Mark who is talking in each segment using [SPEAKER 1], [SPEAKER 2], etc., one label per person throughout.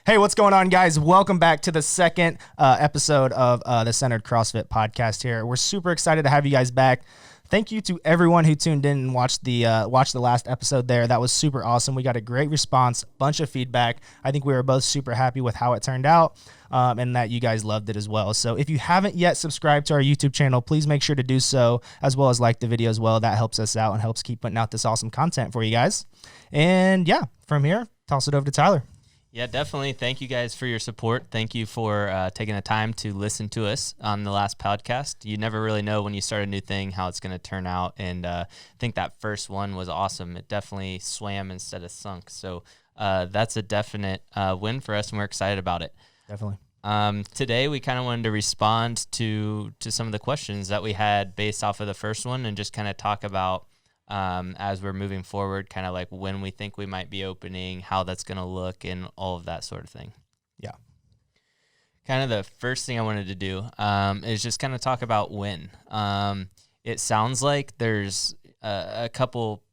[SPEAKER 1] Hey, what's going on, guys? Welcome back to the second episode of the Centered CrossFit podcast here. We're super excited to have you guys back. Thank you to everyone who tuned in and watched the last episode there. That was super awesome. We got a great response, bunch of feedback. I think we were both super happy with how it turned out and that you guys loved it as well. So if you haven't yet subscribed to our YouTube channel, please make sure to do so, as well as like the video as well. That helps us out and helps keep putting out this awesome content for you guys. And yeah, from here, toss it over to Tyler.
[SPEAKER 2] Yeah, definitely. Thank you guys for your support. Thank you for taking the time to listen to us on the last podcast. You never really know when you start a new thing how it's going to turn out, and I think that first one was awesome. It definitely swam instead of sunk, so that's a definite win for us, and we're excited about it.
[SPEAKER 1] Definitely.
[SPEAKER 2] Today, we kind of wanted to respond to some of the questions that we had based off of the first one and just kind of talk about as we're moving forward, kind of like when we think we might be opening, how that's going to look, and all of that sort of thing.
[SPEAKER 1] Yeah.
[SPEAKER 2] Kind of the first thing I wanted to do is just kind of talk about when. It sounds like there's a couple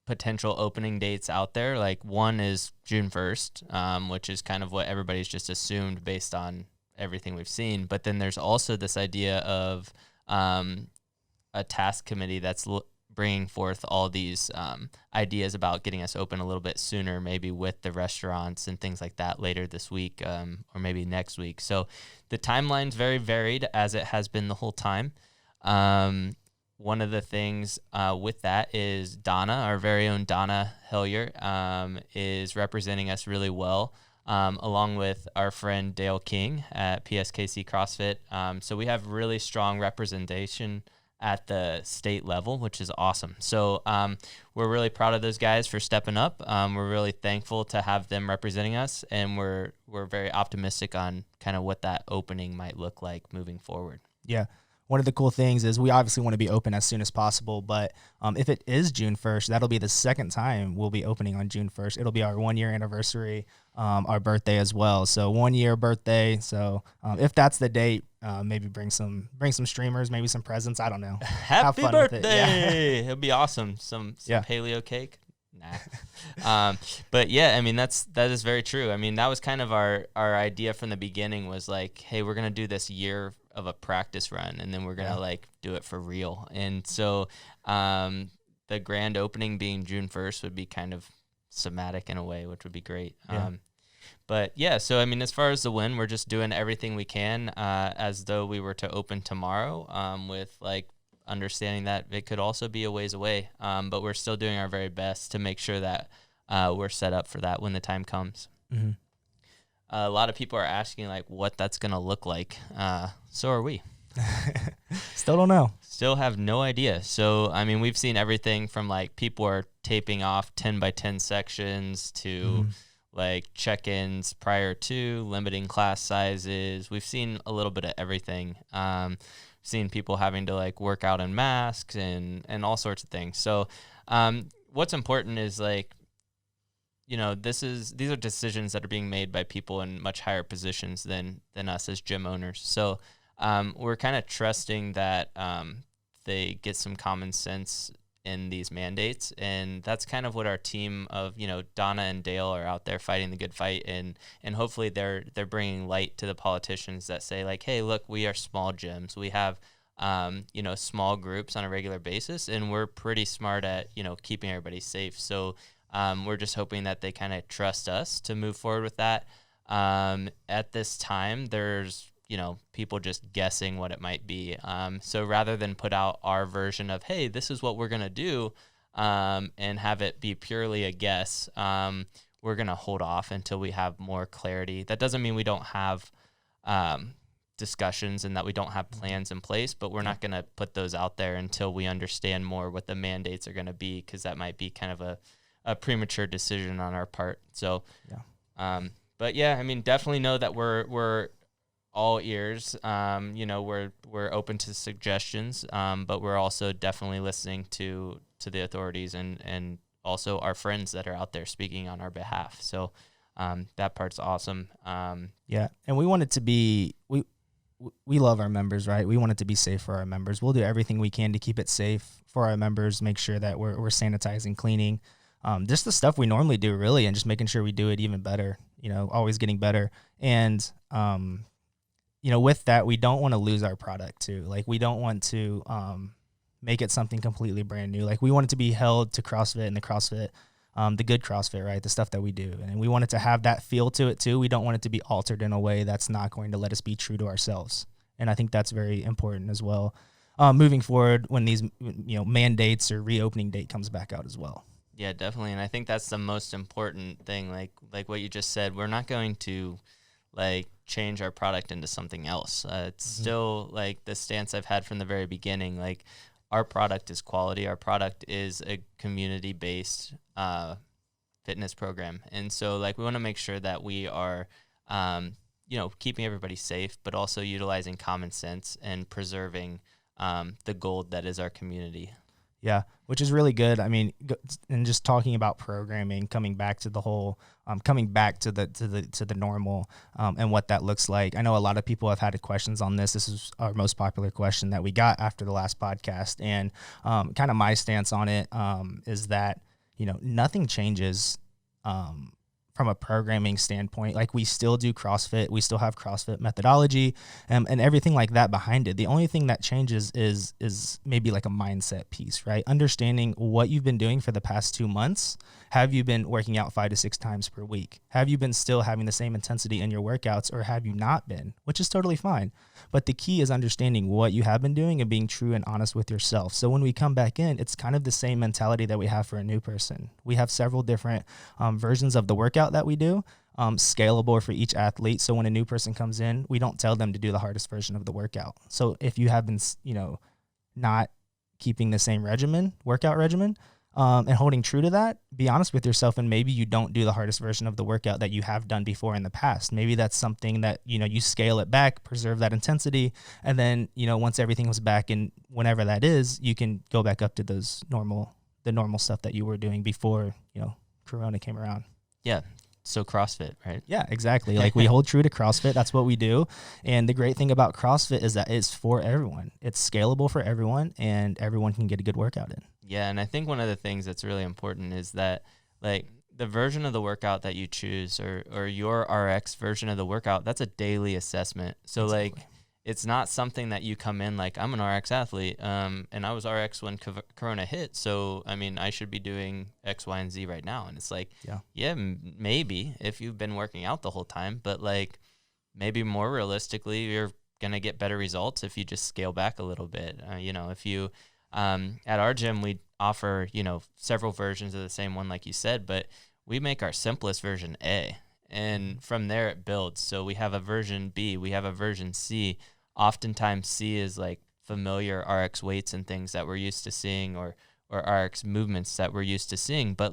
[SPEAKER 2] potential opening dates out there. Like one is June 1st, which is kind of what everybody's just assumed based on everything we've seen. But then there's also this idea of a task committee that's bringing forth all these ideas about getting us open a little bit sooner, maybe with the restaurants and things like that later this week or maybe next week. So the timeline's very varied, as it has been the whole time. One of the things with that is Donna, our very own Donna Hellier, is representing us really well, along with our friend Dale King at PSKC CrossFit. So we have really strong representation at the state level, which is awesome. So we're really proud of those guys for stepping up. We're really thankful to have them representing us, and we're very optimistic on kind of what that opening might look like moving forward.
[SPEAKER 1] Yeah. One of the cool things is we obviously want to be open as soon as possible, but if it is June 1st, that'll be the second time we'll be opening on June 1st. It'll be our 1 year anniversary, our birthday as well. So 1 year birthday. So if that's the date, maybe bring some streamers, maybe some presents. I don't know.
[SPEAKER 2] Happy birthday! It'll be awesome. Some paleo cake. Nah. But yeah, I mean, that is very true. I mean, that was kind of our idea from the beginning, was like, hey, we're going to do this year of a practice run, and then we're going to like do it for real. And so the grand opening being June 1st would be kind of somatic in a way, which would be great. Yeah. But yeah, so I mean, as far as the win, we're just doing everything we can as though we were to open tomorrow, with like understanding that it could also be a ways away. But we're still doing our very best to make sure that we're set up for that when the time comes. Mm-hmm. A lot of people are asking like what that's going to look like. So are we.
[SPEAKER 1] Still don't know.
[SPEAKER 2] Still have no idea. So, I mean, we've seen everything from like people are taping off 10 by 10 sections to like check-ins prior to, limiting class sizes. We've seen a little bit of everything. Seen people having to like work out in masks and all sorts of things. So what's important is like, you know, these are decisions that are being made by people in much higher positions than us as gym owners. So we're kind of trusting that they get some common sense in these mandates, and that's kind of what our team of, you know, Donna and Dale are out there fighting the good fight, and hopefully they're bringing light to the politicians that say like, hey, look, we are small gyms, we have you know, small groups on a regular basis, and we're pretty smart at, you know, keeping everybody safe. So we're just hoping that they kind of trust us to move forward with that. At this time, there's, you know, people just guessing what it might be. So rather than put out our version of, hey, this is what we're going to do, and have it be purely a guess, we're going to hold off until we have more clarity. That doesn't mean we don't have discussions and that we don't have plans in place, but we're not going to put those out there until we understand more what the mandates are going to be, because that might be kind of a premature decision on our part. So, but yeah, I mean, definitely know that we're all ears. You know, we're open to suggestions, but we're also definitely listening to the authorities and also our friends that are out there speaking on our behalf. So that part's awesome.
[SPEAKER 1] Yeah, and we want it to be we love our members, right? We want it to be safe for our members. We'll do everything we can to keep it safe for our members, make sure that we're sanitizing, cleaning, just the stuff we normally do, really, and just making sure we do it even better. always getting better. And, with that, we don't want to lose our product too. Like, we don't want to make it something completely brand new. Like, we want it to be held to CrossFit and the CrossFit, the good CrossFit, right? The stuff that we do. And we want it to have that feel to it too. We don't want it to be altered in a way that's not going to let us be true to ourselves. And I think that's very important as well. Moving forward when these, mandates or reopening date comes back out as well.
[SPEAKER 2] Yeah, definitely. And I think that's the most important thing. Like what you just said, we're not going to change our product into something else. It's still like the stance I've had from the very beginning. Like, our product is quality. Our product is a community-based fitness program. And so we want to make sure that we are, keeping everybody safe, but also utilizing common sense and preserving the gold that is our community.
[SPEAKER 1] Yeah, which is really good. I mean, and just talking about programming, coming back to the whole, coming back to the normal, and what that looks like. I know a lot of people have had questions on this. This is our most popular question that we got after the last podcast, and kind of my stance on it is that nothing changes from a programming standpoint. Like, we still do CrossFit, we still have CrossFit methodology, and everything like that behind it. The only thing that changes is maybe like a mindset piece, right? Understanding what you've been doing for the past 2 months. Have you been working out 5 to 6 times per week? Have you been still having the same intensity in your workouts, or have you not been? Which is totally fine. But the key is understanding what you have been doing and being true and honest with yourself. So when we come back in, it's kind of the same mentality that we have for a new person. We have several different versions of the workout that we do, scalable for each athlete. So when a new person comes in, we don't tell them to do the hardest version of the workout. So if you have been, not keeping the same workout regimen, and holding true to that, be honest with yourself, and maybe you don't do the hardest version of the workout that you have done before in the past. Maybe that's something that, you scale it back, preserve that intensity, and then, once everything was back, and whenever that is, you can go back up to the normal stuff that you were doing before, Corona came around.
[SPEAKER 2] Yeah. So CrossFit, right?
[SPEAKER 1] Yeah, exactly. Like, we hold true to CrossFit. That's what we do. And the great thing about CrossFit is that it's for everyone. It's scalable for everyone, and everyone can get a good workout in.
[SPEAKER 2] Yeah, and I think one of the things that's really important is that, the version of the workout that you choose, or your RX version of the workout, that's a daily assessment. So, exactly. It's not something that you come in I'm an RX athlete, and I was RX when Corona hit, so, I should be doing X, Y, and Z right now. And it's maybe if you've been working out the whole time, but, maybe more realistically, you're going to get better results if you just scale back a little bit. If you, at our gym, we offer, several versions of the same one, like you said, but we make our simplest version A. And from there it builds. So we have a version B, we have a version C. Oftentimes C is familiar RX weights and things that we're used to seeing, or RX movements that we're used to seeing. But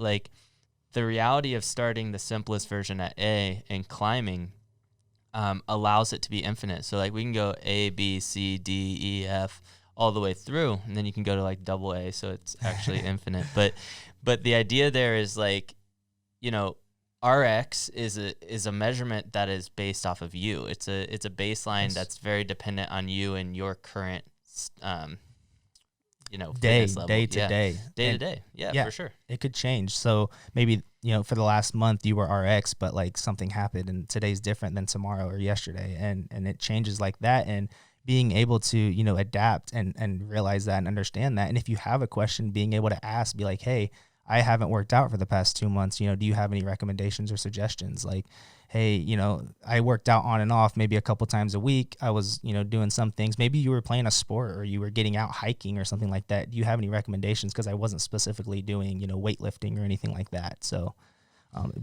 [SPEAKER 2] the reality of starting the simplest version at A and climbing allows it to be infinite. So we can go A, B, C, D, E, F, all the way through, and then you can go to double A, so it's actually infinite. But the idea there is RX is a measurement that is based off of you. It's a baseline that's very dependent on you and your current
[SPEAKER 1] day
[SPEAKER 2] level.
[SPEAKER 1] Day to day.
[SPEAKER 2] Yeah, for sure.
[SPEAKER 1] It could change. So maybe for the last month you were RX, but something happened, and today's different than tomorrow or yesterday, and it changes like that. And being able to adapt and realize that and understand that. And if you have a question, being able to ask, be like, hey, I haven't worked out for the past 2 months. Do you have any recommendations or suggestions? Hey, I worked out on and off maybe a couple times a week. I was, doing some things. Maybe you were playing a sport, or you were getting out hiking or something like that. Do you have any recommendations? Because I wasn't specifically doing, weightlifting or anything like that. So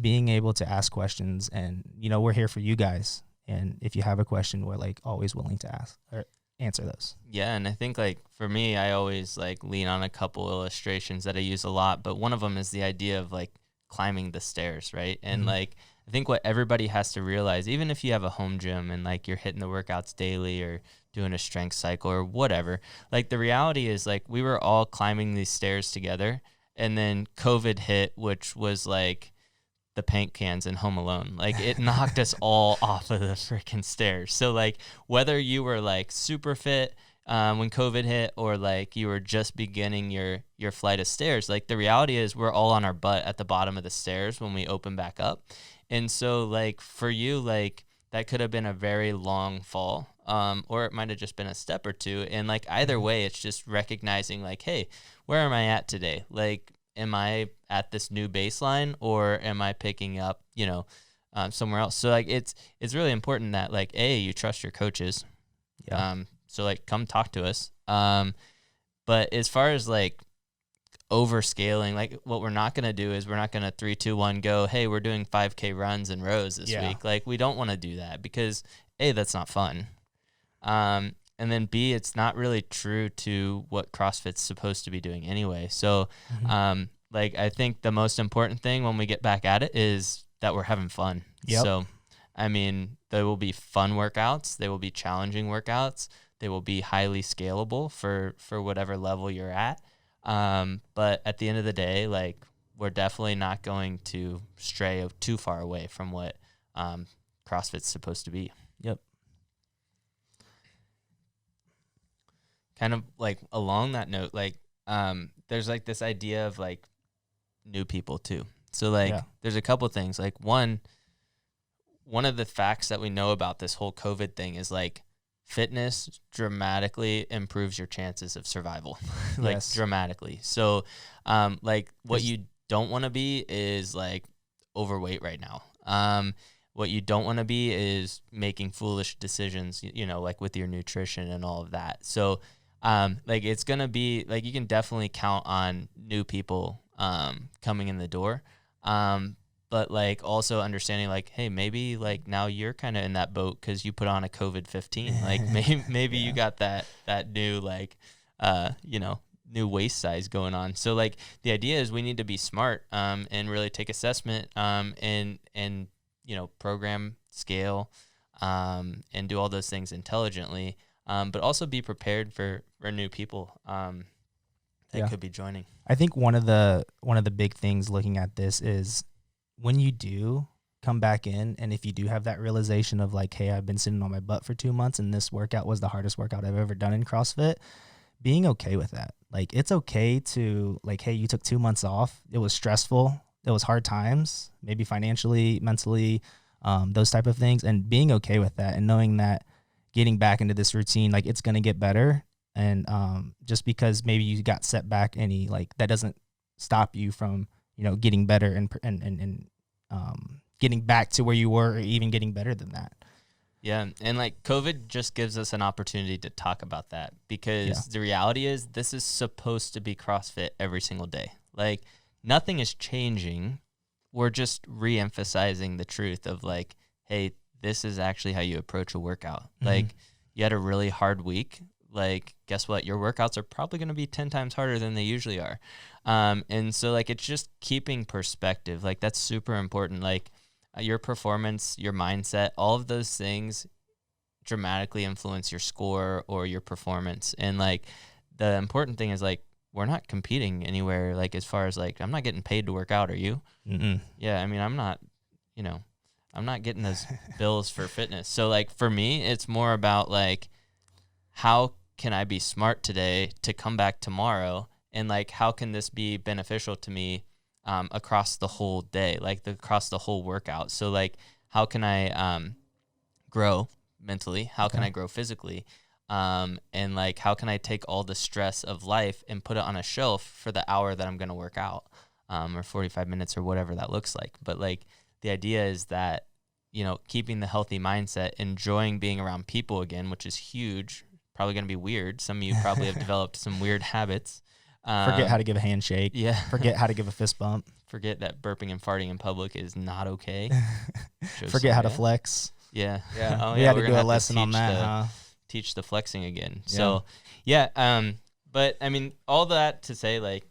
[SPEAKER 1] being able to ask questions, and, we're here for you guys. And if you have a question, we're always willing to ask or answer those.
[SPEAKER 2] Yeah, and I think for me, I always lean on a couple illustrations that I use a lot, but one of them is the idea of climbing the stairs, right? And I think what everybody has to realize, even if you have a home gym and you're hitting the workouts daily or doing a strength cycle or whatever, the reality is we were all climbing these stairs together, and then COVID hit, which was the paint cans in Home Alone. It knocked us all off of the freaking stairs. So whether you were super fit, when COVID hit, or like you were just beginning your flight of stairs. Like the reality is we're all on our butt at the bottom of the stairs when we open back up. And so like for you, like that could have been a very long fall, or it might have just been a step or two. And like either way, it's just recognizing like, hey, where am I at today? Like, am I at this new baseline, or am I picking up, somewhere else? So like it's really important that like you trust your coaches.
[SPEAKER 1] Yeah.
[SPEAKER 2] So like come talk to us. But as far as like overscaling, like what we're not going to do is we're not going to 3, 2, 1 go, hey, we're doing 5K runs and rows this week. Like we don't want to do that because A, that's not fun. And then B, it's not really true to what CrossFit's supposed to be doing anyway. So like I think the most important thing when we get back at it is that we're having fun.
[SPEAKER 1] Yep.
[SPEAKER 2] So I mean, there will be fun workouts, there will be challenging workouts, they will be highly scalable for whatever level you're at. But at the end of the day, like we're definitely not going to stray too far away from what CrossFit's supposed to be.
[SPEAKER 1] Yep.
[SPEAKER 2] Kind of like along that note, like there's like this idea of like new people too. So like there's a couple things. Like one of the facts that we know about this whole COVID thing is like fitness dramatically improves your chances of survival, like dramatically. So like what you don't want to be is like overweight right now. What you don't want to be is making foolish decisions, like with your nutrition and all of that. So like it's going to be like, you can definitely count on new people coming in the door. But like also understanding like, hey, maybe like now you're kind of in that boat because you put on a COVID-15. Like maybe you got that new like, new waist size going on. So like the idea is we need to be smart and really take assessment and program, scale, and do all those things intelligently. But also be prepared for new people that could be joining.
[SPEAKER 1] I think one of the big things looking at this is when you do come back in, and if you do have that realization of like, hey, I've been sitting on my butt for 2 months and this workout was the hardest workout I've ever done in CrossFit, being okay with that. Like, it's okay to like, hey, you took 2 months off. It was stressful. It was hard times, maybe financially, mentally, those type of things, and being okay with that and knowing that getting back into this routine, like it's going to get better. And just because maybe you got set back that doesn't stop you from, getting better and getting back to where you were, or even getting better than that.
[SPEAKER 2] Yeah. And like COVID just gives us an opportunity to talk about that, because the reality is this is supposed to be CrossFit every single day. Like nothing is changing. We're just re-emphasizing the truth of like, hey, this is actually how you approach a workout. Mm-hmm. Like you had a really hard week. Like, guess what? Your workouts are probably going to be 10 times harder than they usually are. And so like, it's just keeping perspective. Like that's super important. Like your performance, your mindset, all of those things dramatically influence your score or your performance. And like, the important thing is like, we're not competing anywhere. Like, as far as like, I'm not getting paid to work out. Are you?
[SPEAKER 1] Mm-mm.
[SPEAKER 2] Yeah. I mean, I'm not getting those bills for fitness. So like for me, it's more about like, how can I be smart today to come back tomorrow? And like, how can this be beneficial to me across the whole day, like across the whole workout? So like, how can I grow mentally? How can I grow physically? And like, how can I take all the stress of life and put it on a shelf for the hour that I'm going to work out, or 45 minutes or whatever that looks like. But like, the idea is that, keeping the healthy mindset, enjoying being around people again, which is huge. Probably going to be weird. Some of you probably have developed some weird habits.
[SPEAKER 1] Forget how to give a handshake.
[SPEAKER 2] Yeah.
[SPEAKER 1] Forget how to give a fist bump.
[SPEAKER 2] Forget that burping and farting in public is not okay.
[SPEAKER 1] Forget how to flex.
[SPEAKER 2] Yeah.
[SPEAKER 1] Yeah. Oh, we had to do a lesson on that,
[SPEAKER 2] teach the flexing again. Yeah. So, yeah. But I mean, all that to say, like,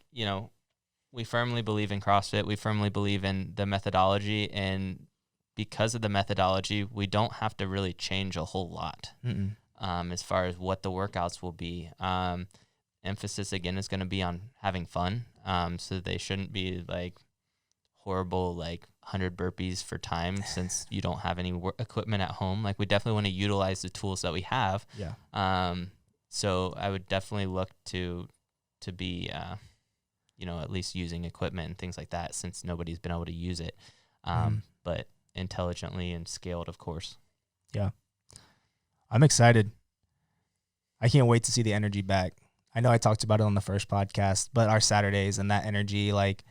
[SPEAKER 2] we firmly believe in CrossFit. We firmly believe in the methodology. And because of the methodology, we don't have to really change a whole lot. As far as what the workouts will be. Emphasis again is going to be on having fun. So they shouldn't be like horrible, like 100 burpees for time, since you don't have any equipment at home. Like we definitely want to utilize the tools that we have.
[SPEAKER 1] Yeah.
[SPEAKER 2] So I would definitely look to be, at least using equipment and things like that, since nobody's been able to use it, but intelligently and scaled, of course.
[SPEAKER 1] Yeah. I'm excited. I can't wait to see the energy back. I know I talked about it on the first podcast, but our Saturdays and that energy, like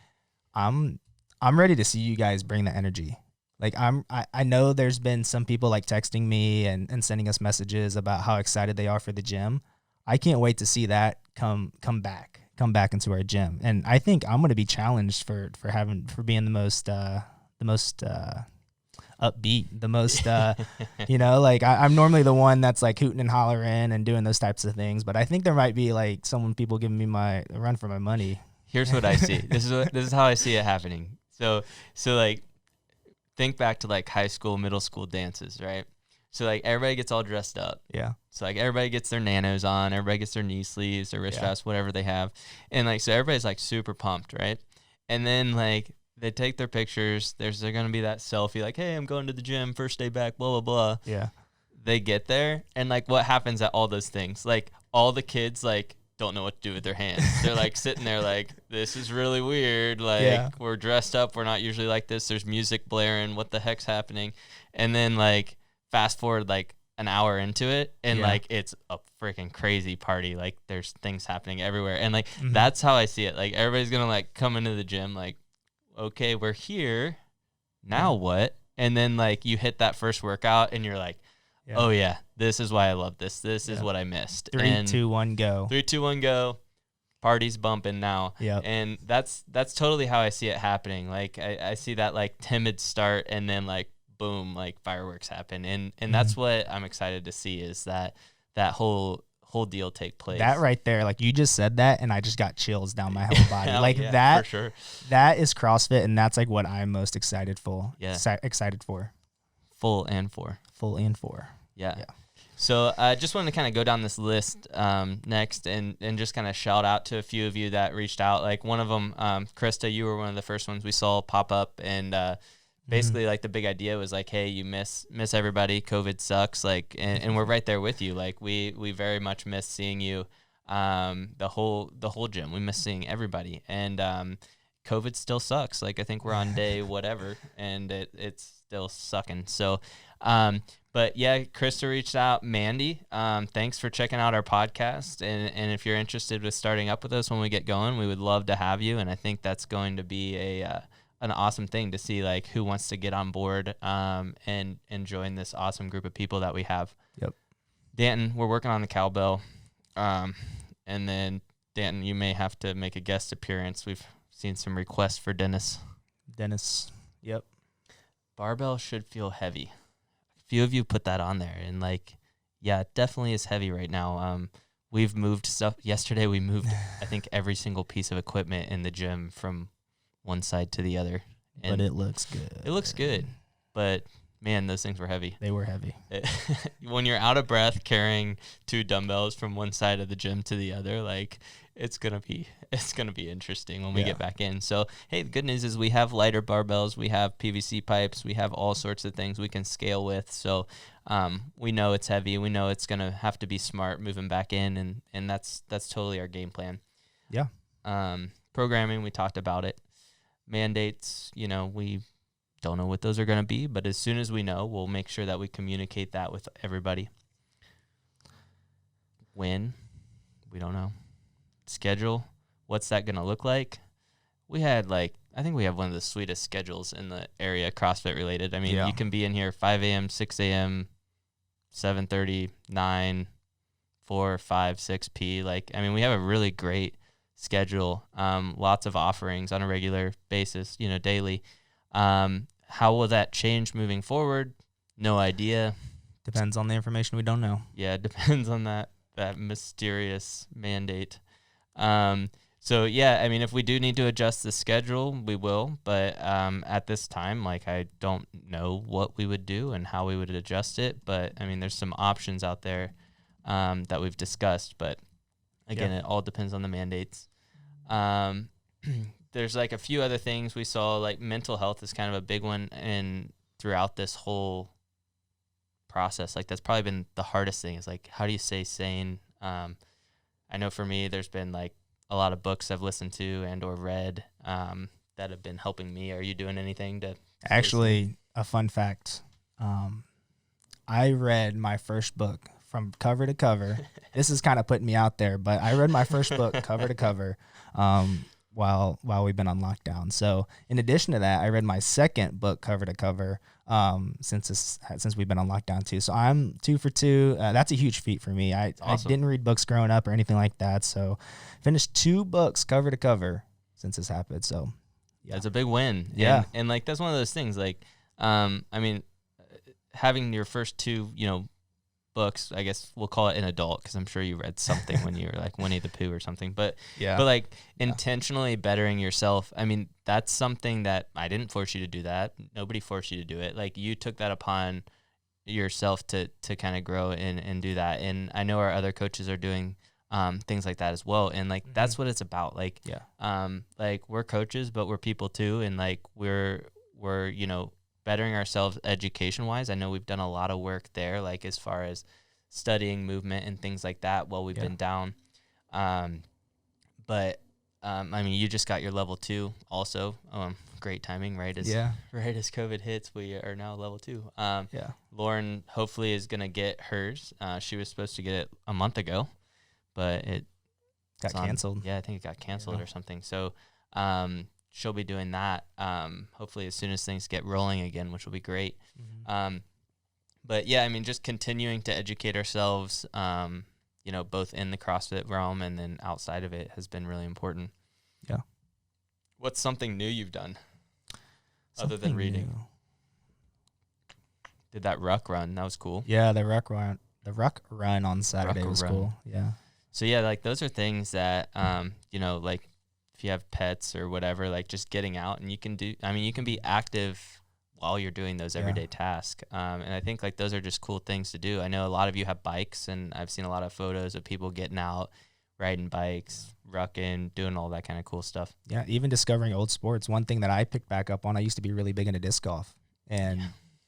[SPEAKER 1] I'm ready to see you guys bring the energy. Like I know there's been some people like texting me and sending us messages about how excited they are for the gym. I can't wait to see that come back into our gym. And I think I'm going to be challenged for being the most upbeat, the most, like I'm normally the one that's like hooting and hollering and doing those types of things. But I think there might be like people giving me a run for my money.
[SPEAKER 2] Here's what I see. This is how I see it happening. So like think back to like high school, middle school dances, right? So like everybody gets all dressed up.
[SPEAKER 1] Yeah.
[SPEAKER 2] So like everybody gets their nanos on, everybody gets their knee sleeves, their wrist straps, whatever they have. And like, so everybody's like super pumped, right? And then like they take their pictures. There's going to be that selfie like, hey, I'm going to the gym, first day back, blah, blah, blah.
[SPEAKER 1] Yeah.
[SPEAKER 2] They get there. And like what happens at all those things? Like all the kids like don't know what to do with their hands. They're like sitting there like, this is really weird. Like we're dressed up. We're not usually like this. There's music blaring. What the heck's happening? And then like fast forward like an hour into it and like it's a freaking crazy party. Like there's things happening everywhere. And like that's how I see it. Like everybody's gonna like come into the gym like, okay, we're here. Now what? And then like you hit that first workout and you're like, oh yeah, this is why I love this. This is what I missed.
[SPEAKER 1] 3, 2, 1, go.
[SPEAKER 2] 3, 2, 1, go. Party's bumping now.
[SPEAKER 1] Yeah.
[SPEAKER 2] And that's totally how I see it happening. Like I see that like timid start and then like boom, like fireworks happen. And that's what I'm excited to see, is that whole deal take place.
[SPEAKER 1] That right there, like you just said that and I just got chills down my whole body. That
[SPEAKER 2] for sure.
[SPEAKER 1] That is CrossFit, and that's like what I'm most excited for.
[SPEAKER 2] Yeah.
[SPEAKER 1] Excited for.
[SPEAKER 2] Full and for.
[SPEAKER 1] Yeah.
[SPEAKER 2] So I just wanted to kind of go down this list next and just kind of shout out to a few of you that reached out. Like one of them, Krista, you were one of the first ones we saw pop up, and basically like the big idea was like, hey, you miss everybody. COVID sucks. Like, and we're right there with you. Like we very much miss seeing you. The whole gym, we miss seeing everybody, and COVID still sucks. Like I think we're on day whatever, and it's still sucking. So, but yeah, Krista reached out. Mandy, thanks for checking out our podcast. And if you're interested with starting up with us when we get going, we would love to have you. And I think that's going to be an awesome thing to see, like who wants to get on board and join this awesome group of people that we have.
[SPEAKER 1] Yep.
[SPEAKER 2] Danton, we're working on the cowbell. And then Danton, you may have to make a guest appearance. We've seen some requests for Dennis.
[SPEAKER 1] Yep.
[SPEAKER 2] Barbell should feel heavy. A few of you put that on there, and like, yeah, it definitely is heavy right now. We've moved stuff. Yesterday we moved, I think, every single piece of equipment in the gym from one side to the other.
[SPEAKER 1] But it looks good.
[SPEAKER 2] It looks good, but man, those things were heavy.
[SPEAKER 1] They were heavy.
[SPEAKER 2] When you're out of breath carrying 2 dumbbells from one side of the gym to the other, like it's gonna be interesting when we get back in. So hey, the good news is we have lighter barbells, we have PVC pipes, we have all sorts of things we can scale with. So we know it's heavy, we know it's gonna have to be smart moving back in, and that's totally our game plan.
[SPEAKER 1] Yeah.
[SPEAKER 2] Programming, we talked about it. Mandates, we don't know what those are going to be, but as soon as we know, we'll make sure that we communicate that with everybody. When? We don't know. Schedule, what's that going to look like? We had I think we have one of the sweetest schedules in the area, CrossFit related. I mean, you can be in here 5 a.m., 6 a.m., 7:30, 9, 4, 5, 6 p. We have a really great schedule, lots of offerings on a regular basis, daily. How will that change moving forward? No idea.
[SPEAKER 1] Depends on the information we don't know.
[SPEAKER 2] Yeah, it depends on that mysterious mandate. So yeah, if we do need to adjust the schedule, we will, but at this time, I don't know what we would do and how we would adjust it, but there's some options out there that we've discussed, but again, it all depends on the mandates. There's a few other things we saw, mental health is kind of a big one, and throughout this whole process, that's probably been the hardest thing, is how do you stay sane I know for me, there's been like a lot of books I've listened to and or read that have been helping me. Are you doing anything to?
[SPEAKER 1] Actually, a fun fact. I read my first book from cover to cover. This is kind of putting me out there, but I read my first book cover to cover while we've been on lockdown. So in addition to that, I read my second book cover to cover since we've been on lockdown too. So I'm 2 for 2. That's a huge feat for me.
[SPEAKER 2] Awesome.
[SPEAKER 1] I didn't read books growing up or anything like that. So finished 2 books cover to cover since this happened. So yeah,
[SPEAKER 2] it's a big win.
[SPEAKER 1] Yeah.
[SPEAKER 2] And like, that's one of those things, like, I mean, having your first 2, books, I guess we'll call it an adult, because I'm sure you read something when you were like Winnie the Pooh or something, but like intentionally bettering yourself. I mean, that's something that I didn't force you to do that. Nobody forced you to do it. Like, you took that upon yourself to kind of grow and do that. And I know our other coaches are doing things like that as well. And like, that's what it's about. Like, like, we're coaches, but we're people too. And like, we're, bettering ourselves education wise. I know we've done a lot of work there, like as far as studying movement and things like that while we've been down. But I mean, you just got your level 2 also. Great timing, right? As COVID hits, we are now level 2. Lauren hopefully is going to get hers. She was supposed to get it a month ago, but it
[SPEAKER 1] got canceled.
[SPEAKER 2] Yeah, I think it got canceled or something. So, she'll be doing that hopefully as soon as things get rolling again, which will be great. But yeah, I mean, just continuing to educate ourselves, both in the CrossFit realm and then outside of it has been really important.
[SPEAKER 1] Yeah.
[SPEAKER 2] What's something new you've done other than reading? New. Did that ruck run? That was cool.
[SPEAKER 1] Yeah, the ruck run on Saturday was cool. Yeah.
[SPEAKER 2] So yeah, like those are things that, like, if you have pets or whatever, like just getting out and you can be active while you're doing those everyday tasks. And I think like those are just cool things to do. I know a lot of you have bikes, and I've seen a lot of photos of people getting out, riding bikes, rucking, doing all that kind of cool stuff. Yeah. Even discovering old sports. One thing that I picked back up on, I used to be really big into disc golf, and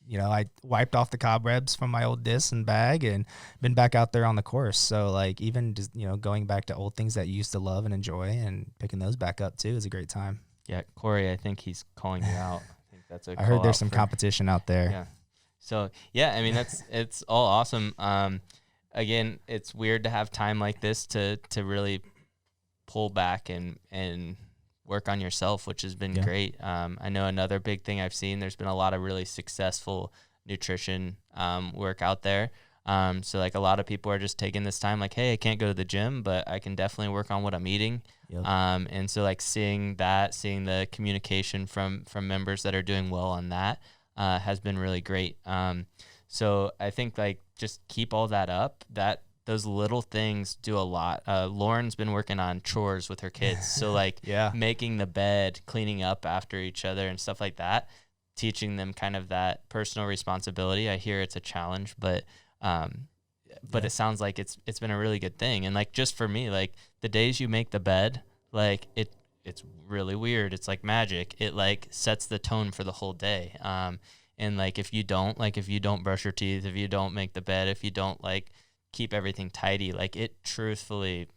[SPEAKER 2] I wiped off the cobwebs from my old disc and bag and been back out there on the course. So like even just, going back to old things that you used to love and enjoy and picking those back up too is a great time. Yeah. Corey, I think he's calling you out. I think that's I heard there's some competition out there. Yeah. So yeah, I mean, it's all awesome. Again, it's weird to have time like this to really pull back and work on yourself, which has been great. I know another big thing I've seen, there's been a lot of really successful nutrition work out there. So like a lot of people are just taking this time like, hey, I can't go to the gym, but I can definitely work on what I'm eating. Yep. And so like seeing the communication from members that are doing well on that has been really great. So I think like just keep all that up. Those little things do a lot. Lauren's been working on chores with her kids. So like making the bed, cleaning up after each other and stuff like that, teaching them kind of that personal responsibility. I hear it's a challenge, but it sounds like it's been a really good thing. And like, just for me, like the days you make the bed, like it's really weird. It's like magic. It like sets the tone for the whole day. And like, if you don't brush your teeth, if you don't make the bed, if you don't like keep everything tidy, like it truthfully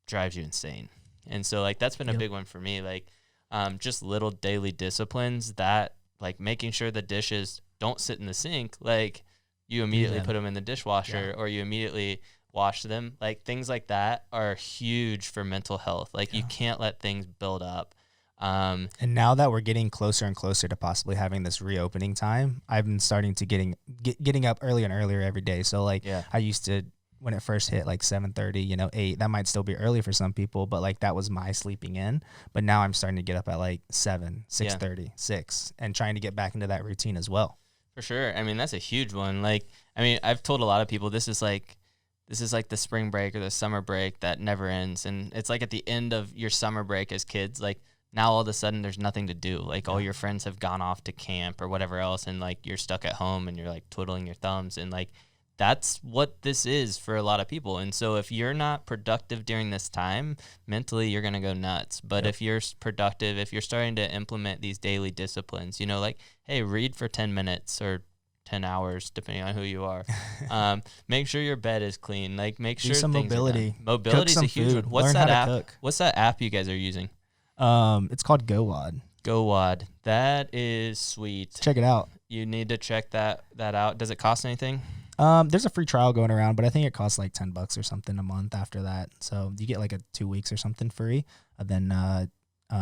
[SPEAKER 2] drives you insane. And so like that's been a big one for me, like just little daily disciplines that like making sure the dishes don't sit in the sink, like you immediately put them in the dishwasher or you immediately wash them. Like things like that are huge for mental health. Like you can't let things build up. And now that we're getting closer and closer to possibly having this reopening time, I've been starting to getting up earlier and earlier every day. So like I used to, when it first hit like 7:30, 8, that might still be early for some people, but like that was my sleeping in. But now I'm starting to get up at like 7, 6:30, 6, and trying to get back into that routine as well. For sure. I mean, that's a huge one. Like, I mean, I've told a lot of people this is like the spring break or the summer break that never ends. And it's like at the end of your summer break as kids, like now all of a sudden there's nothing to do. Like all your friends have gone off to camp or whatever else, and like you're stuck at home and you're like twiddling your thumbs, and like that's what this is for a lot of people. And so if you're not productive during this time, mentally you're going to go nuts. But if you're productive, if you're starting to implement these daily disciplines, like, hey, read for 10 minutes or 10 hours, depending on who you are. Make sure your bed is clean. Like, make
[SPEAKER 1] Do
[SPEAKER 2] sure
[SPEAKER 1] some
[SPEAKER 2] things
[SPEAKER 1] mobility.
[SPEAKER 2] are done. Mobility is a huge
[SPEAKER 1] food.
[SPEAKER 2] one. What's
[SPEAKER 1] Learn
[SPEAKER 2] that
[SPEAKER 1] how
[SPEAKER 2] app?
[SPEAKER 1] to cook.
[SPEAKER 2] What's that app you guys are using?
[SPEAKER 1] It's called GoWOD.
[SPEAKER 2] GoWOD. That is sweet.
[SPEAKER 1] Check it out.
[SPEAKER 2] You need to check that out. Does it cost anything?
[SPEAKER 1] There's a free trial going around, but I think it costs like $10 or something a month after that. So you get like a 2 weeks or something free. And then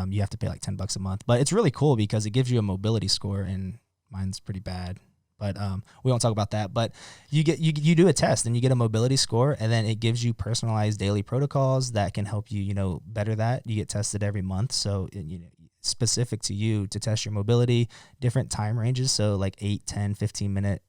[SPEAKER 1] you have to pay like $10 a month. But it's really cool because it gives you a mobility score, and mine's pretty bad. But we won't talk about that. But you do a test and you get a mobility score, and then it gives you personalized daily protocols that can help you, better that. You get tested every month, so specific to you to test your mobility, different time ranges, so like 8, 10, 15-minute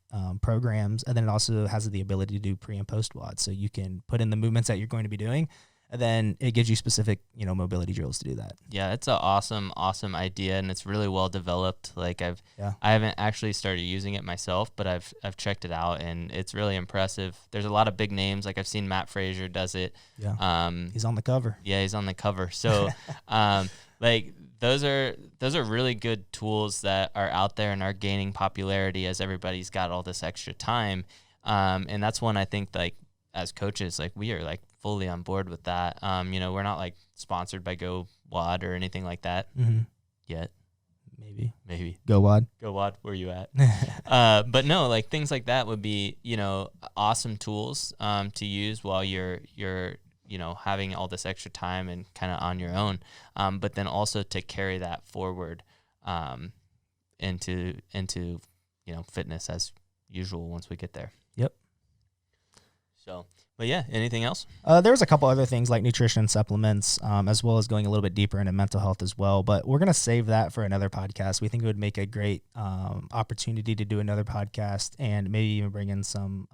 [SPEAKER 1] programs. And then it also has the ability to do pre and post WOD, so you can put in the movements that you're going to be doing, and then it gives you specific mobility drills to do that. Yeah,
[SPEAKER 2] it's an awesome idea, and it's really well developed. Like I haven't actually started using it myself, but I've checked it out, and it's really impressive. There's a lot of big names. Like I've seen Matt Frazier does it.
[SPEAKER 1] Yeah. He's on the cover.
[SPEAKER 2] Yeah, he's on the cover. So like those are really good tools that are out there and are gaining popularity as everybody's got all this extra time. And that's one I think, like, as coaches, like, we are like fully on board with that. We're not like sponsored by GoWOD or anything like that yet. Maybe. GoWOD, where you at? But no, like things like that would be, awesome tools to use while you're having all this extra time and kind of on your own. But then also to carry that forward into fitness as usual once we get there.
[SPEAKER 1] Yep.
[SPEAKER 2] So, but yeah, anything else?
[SPEAKER 1] There was a couple other things like nutrition and supplements, as well as going a little bit deeper into mental health as well. But we're going to save that for another podcast. We think it would make a great opportunity to do another podcast and maybe even bring in some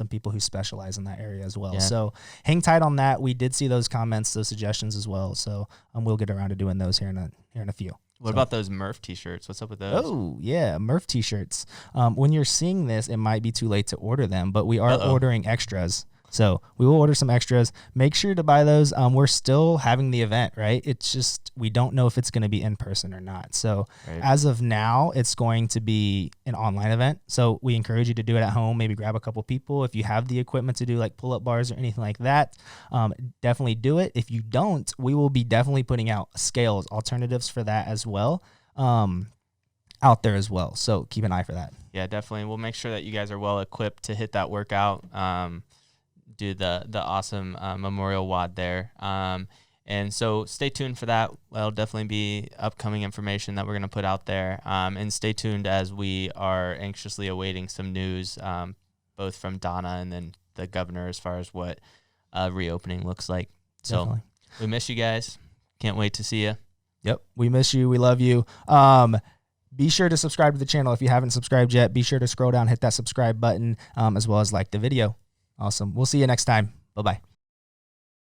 [SPEAKER 1] people who specialize in that area as well. Yeah. So hang tight on that. We did see those comments, those suggestions as well. So we'll get around to doing those here in a few.
[SPEAKER 2] What about those Murph t-shirts? What's up with those?
[SPEAKER 1] Oh, yeah, Murph t-shirts. When you're seeing this, it might be too late to order them, but we are ordering extras. So we will order some extras. Make sure to buy those. We're still having the event, right? It's just we don't know if it's going to be in person or not. So As of now, it's going to be an online event. So we encourage you to do it at home. Maybe grab a couple people. If you have the equipment to do like pull-up bars or anything like that, definitely do it. If you don't, we will be definitely putting out scales, alternatives for that as well, out there as well. So keep an eye for that.
[SPEAKER 2] Yeah, definitely. We'll make sure that you guys are well equipped to hit that workout. Do the awesome memorial WOD there. And so stay tuned for that. That'll definitely be upcoming information that we're going to put out there. And stay tuned as we are anxiously awaiting some news, both from Donna and then the governor as far as what reopening looks like. So definitely. We miss you guys. Can't wait to see you.
[SPEAKER 1] Yep. We miss you. We love you. Be sure to subscribe to the channel. If you haven't subscribed yet, be sure to scroll down, hit that subscribe button, as well as like the video. Awesome. We'll see you next time. Bye-bye.